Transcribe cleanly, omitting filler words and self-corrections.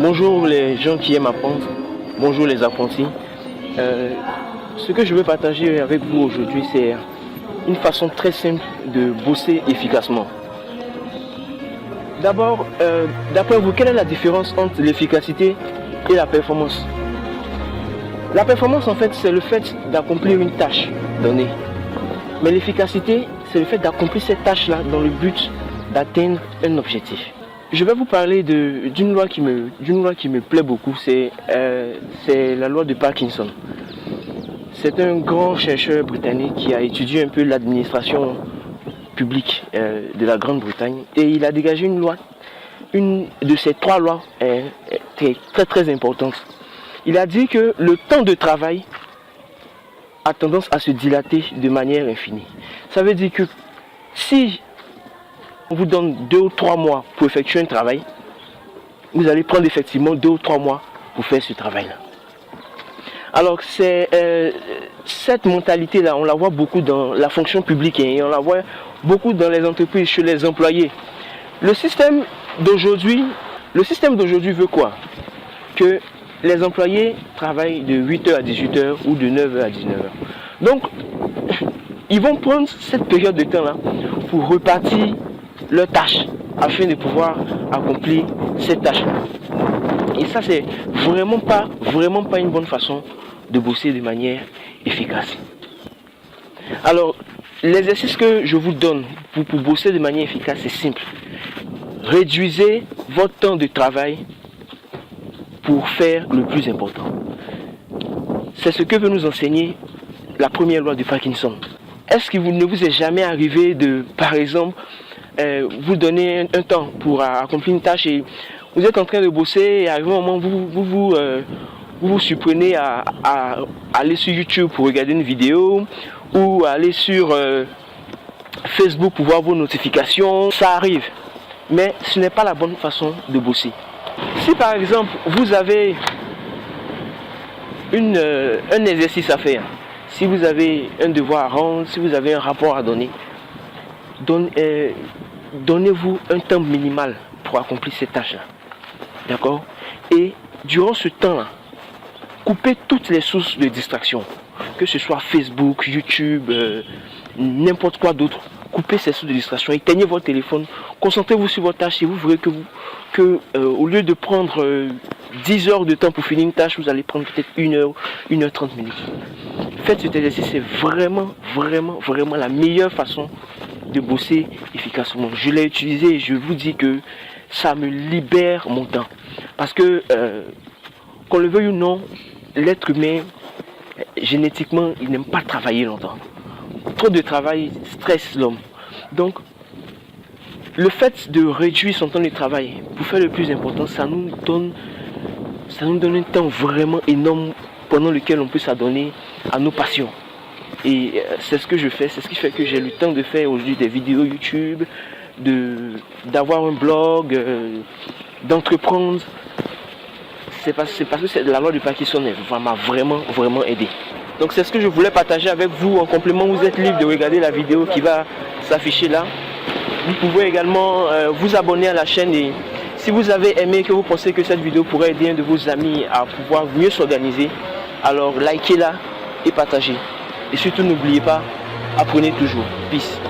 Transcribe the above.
Bonjour les gens qui aiment apprendre, bonjour les apprentis. Ce que je veux partager avec vous aujourd'hui, c'est une façon très simple de bosser efficacement. D'abord, d'après vous, quelle est la différence entre l'efficacité et la performance? La performance, en fait, c'est le fait d'accomplir une tâche donnée. Mais l'efficacité, c'est le fait d'accomplir cette tâche-là dans le but d'atteindre un objectif. Je vais vous parler d'une loi qui me plaît beaucoup, c'est la loi de Parkinson. C'est un grand chercheur britannique qui a étudié un peu l'administration publique de la Grande-Bretagne et il a dégagé une loi, une de ces trois lois très importante. Il a dit que le temps de travail a tendance à se dilater de manière infinie. Ça veut dire que si on vous donne 2 ou 3 mois pour effectuer un travail, vous allez prendre effectivement 2 ou 3 mois pour faire ce travail-là. Alors cette mentalité-là, on la voit beaucoup dans la fonction publique et on la voit beaucoup dans les entreprises, chez les employés. Le système d'aujourd'hui veut quoi? Que les employés travaillent de 8h à 18h ou de 9h à 19h. Donc, ils vont prendre cette période de temps-là pour repartir leurs tâches afin de pouvoir accomplir cette tâche-là. Et ça, c'est vraiment pas une bonne façon de bosser de manière efficace. Alors, l'exercice que je vous donne pour bosser de manière efficace, c'est simple. Réduisez votre temps de travail pour faire le plus important. C'est ce que veut nous enseigner la première loi de Parkinson. Est-ce qu'il ne vous est jamais arrivé de, par exemple, vous donner un temps pour accomplir une tâche et vous êtes en train de bosser et à un moment vous vous surprenez à aller sur YouTube pour regarder une vidéo ou aller sur Facebook pour voir vos notifications? Ça arrive, mais ce n'est pas la bonne façon de bosser. Si par exemple vous avez un exercice à faire, si vous avez un devoir à rendre, si vous avez un rapport à donner, donnez-vous un temps minimal pour accomplir cette tâche-là. D'accord? Et durant ce temps-là, coupez toutes les sources de distraction, que ce soit Facebook, YouTube, n'importe quoi d'autre. Coupez ces sources de distraction, éteignez votre téléphone, concentrez-vous sur votre tâche et vous verrez au lieu de prendre 10 heures de temps pour finir une tâche, vous allez prendre peut-être 1 heure, 1h30 minutes. Faites cet exercice, c'est vraiment la meilleure façon de bosser efficacement. Je l'ai utilisé et je vous dis que ça me libère mon temps. Parce que, qu'on le veuille ou non, l'être humain, génétiquement, il n'aime pas travailler longtemps. Trop de travail stresse l'homme. Donc, le fait de réduire son temps de travail pour faire le plus important, ça nous donne un temps vraiment énorme pendant lequel on peut s'adonner à nos passions. Et c'est ce que je fais, c'est ce qui fait que j'ai le temps de faire aujourd'hui des vidéos YouTube, d'avoir un blog, d'entreprendre. C'est parce que la loi de Parkinson m'a vraiment aidé. Donc c'est ce que je voulais partager avec vous. En complément, vous êtes libre de regarder la vidéo qui va s'afficher là. Vous pouvez également vous abonner à la chaîne et si vous avez aimé, que vous pensez que cette vidéo pourrait aider un de vos amis à pouvoir mieux s'organiser, alors likez-la et partagez. Et surtout n'oubliez pas, apprenez toujours. Peace.